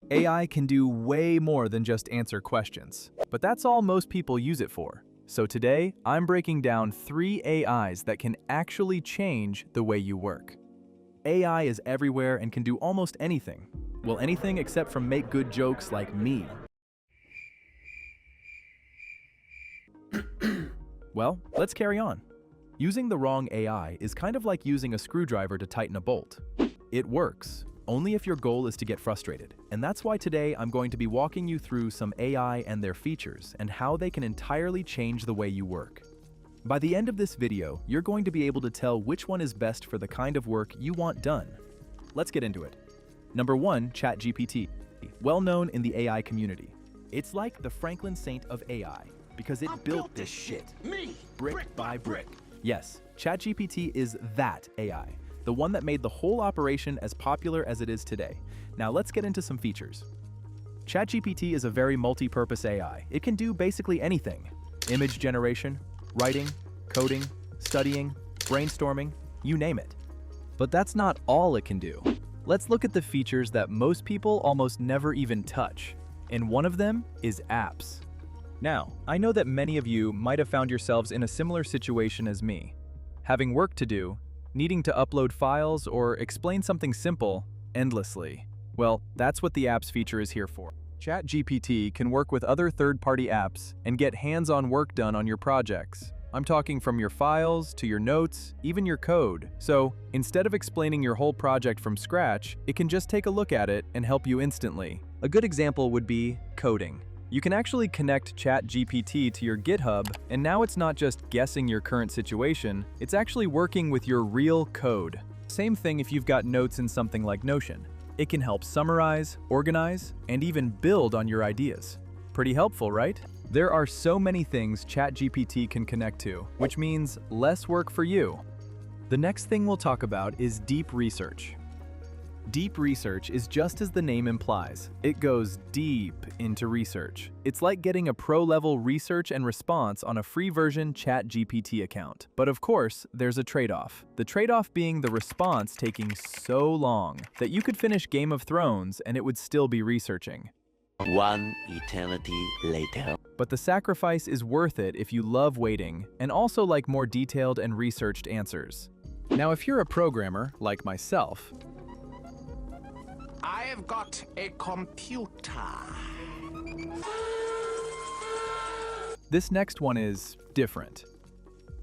AI can do way more than just answer questions, but that's all most people use it for. So today, I'm breaking down 3 AIs that can actually change the way you work. AI is everywhere and can do almost anything. Well, anything except from make good jokes like me. Well, let's carry on. Using the wrong AI is kind of like using a screwdriver to tighten a bolt. It works, only if your goal is to get frustrated. And that's why today I'm going to be walking you through some AI and their features and how they can entirely change the way you work. By the end of this video, you're going to be able to tell which one is best for the kind of work you want done. Let's get into it. Number 1, ChatGPT. Well known in the AI community. It's like the Franklin Saint of AI because it built this shit, brick by brick. Yes, ChatGPT is that AI. The one that made the whole operation as popular as it is today. Now let's get into some features. ChatGPT is a very multi-purpose AI. It can do basically anything. Image generation, writing, coding, studying, brainstorming, you name it. But that's not all it can do. Let's look at the features that most people almost never even touch. And one of them is apps. Now, I know that many of you might have found yourselves in a similar situation as me. Having work to do, needing to upload files or explain something simple endlessly. Well, that's what the apps feature is here for. ChatGPT can work with other third-party apps and get hands-on work done on your projects. I'm talking from your files to your notes, even your code. So, instead of explaining your whole project from scratch, it can just take a look at it and help you instantly. A good example would be coding. You can actually connect ChatGPT to your GitHub, and now it's not just guessing your current situation, it's actually working with your real code. Same thing if you've got notes in something like Notion. It can help summarize, organize, and even build on your ideas. Pretty helpful, right? There are so many things ChatGPT can connect to, which means less work for you. The next thing we'll talk about is deep research. Deep research is just as the name implies. It goes deep into research. It's like getting a pro-level research and response on a free version ChatGPT account. But of course, there's a trade-off. The trade-off being the response taking so long that you could finish Game of Thrones and it would still be researching. One eternity later. But the sacrifice is worth it if you love waiting and also like more detailed and researched answers. Now, if you're a programmer like myself, I have got a computer. This next one is different.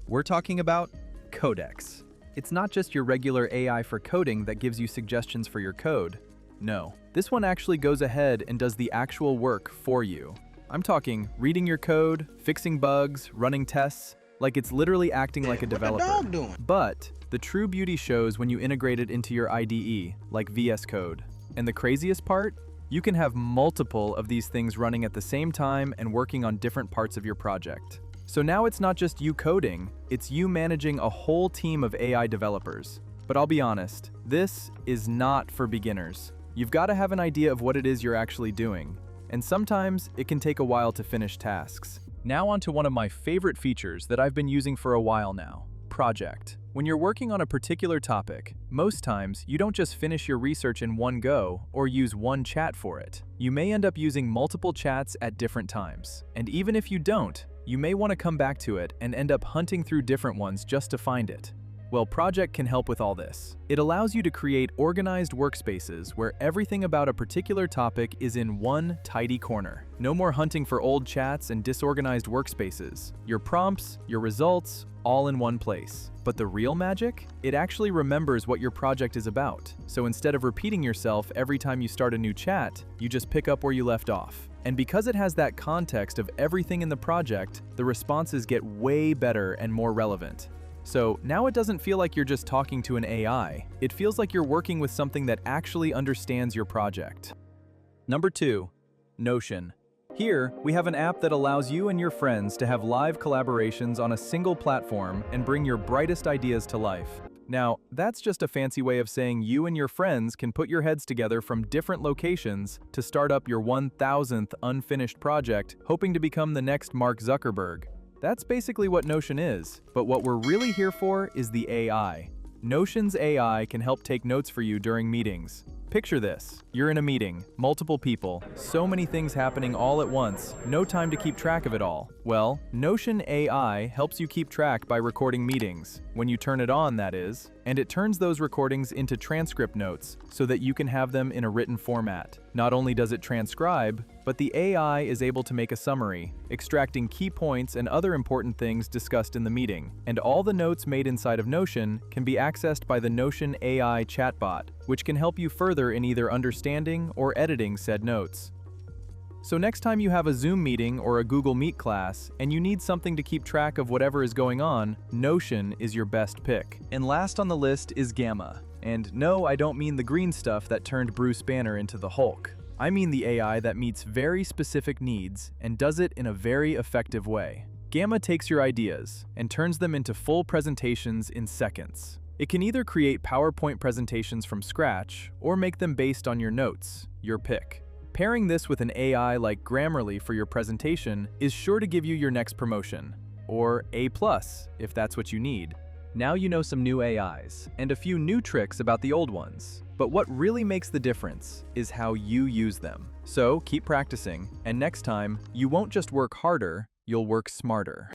We're talking about Codex. It's not just your regular AI for coding that gives you suggestions for your code. No, this one actually goes ahead and does the actual work for you. I'm talking reading your code, fixing bugs, running tests, like it's literally acting like a developer. What the dog doing? But the true beauty shows when you integrate it into your IDE, like VS Code. And the craziest part? You can have multiple of these things running at the same time and working on different parts of your project. So now it's not just you coding, it's you managing a whole team of AI developers. But I'll be honest, this is not for beginners. You've got to have an idea of what it is you're actually doing. And sometimes it can take a while to finish tasks. Now onto one of my favorite features that I've been using for a while now, Project. When you're working on a particular topic, most times you don't just finish your research in one go or use one chat for it. You may end up using multiple chats at different times. And even if you don't, you may want to come back to it and end up hunting through different ones just to find it. Well, Project can help with all this. It allows you to create organized workspaces where everything about a particular topic is in one tidy corner. No more hunting for old chats and disorganized workspaces. Your prompts, your results, all in one place. But the real magic? It actually remembers what your project is about. So instead of repeating yourself every time you start a new chat, you just pick up where you left off. And because it has that context of everything in the project, the responses get way better and more relevant. So now it doesn't feel like you're just talking to an AI. It feels like you're working with something that actually understands your project. Number 2, Notion. Here, we have an app that allows you and your friends to have live collaborations on a single platform and bring your brightest ideas to life. Now, that's just a fancy way of saying you and your friends can put your heads together from different locations to start up your 1000th unfinished project, hoping to become the next Mark Zuckerberg. That's basically what Notion is, but what we're really here for is the AI. Notion's AI can help take notes for you during meetings. Picture this. You're in a meeting, multiple people, so many things happening all at once, no time to keep track of it all. Well, Notion AI helps you keep track by recording meetings, when you turn it on, that is, and it turns those recordings into transcript notes so that you can have them in a written format. Not only does it transcribe, but the AI is able to make a summary, extracting key points and other important things discussed in the meeting. And all the notes made inside of Notion can be accessed by the Notion AI chatbot, which can help you further in either understanding or editing said notes. So next time you have a Zoom meeting or a Google Meet class and you need something to keep track of whatever is going on, Notion is your best pick. And last on the list is Gamma. And no, I don't mean the green stuff that turned Bruce Banner into the Hulk. I mean the AI that meets very specific needs and does it in a very effective way. Gamma takes your ideas and turns them into full presentations in seconds. It can either create PowerPoint presentations from scratch or make them based on your notes, your pick. Pairing this with an AI like Grammarly for your presentation is sure to give you your next promotion, or A+, if that's what you need. Now you know some new AIs, and a few new tricks about the old ones. But what really makes the difference is how you use them. So keep practicing, and next time, you won't just work harder, you'll work smarter.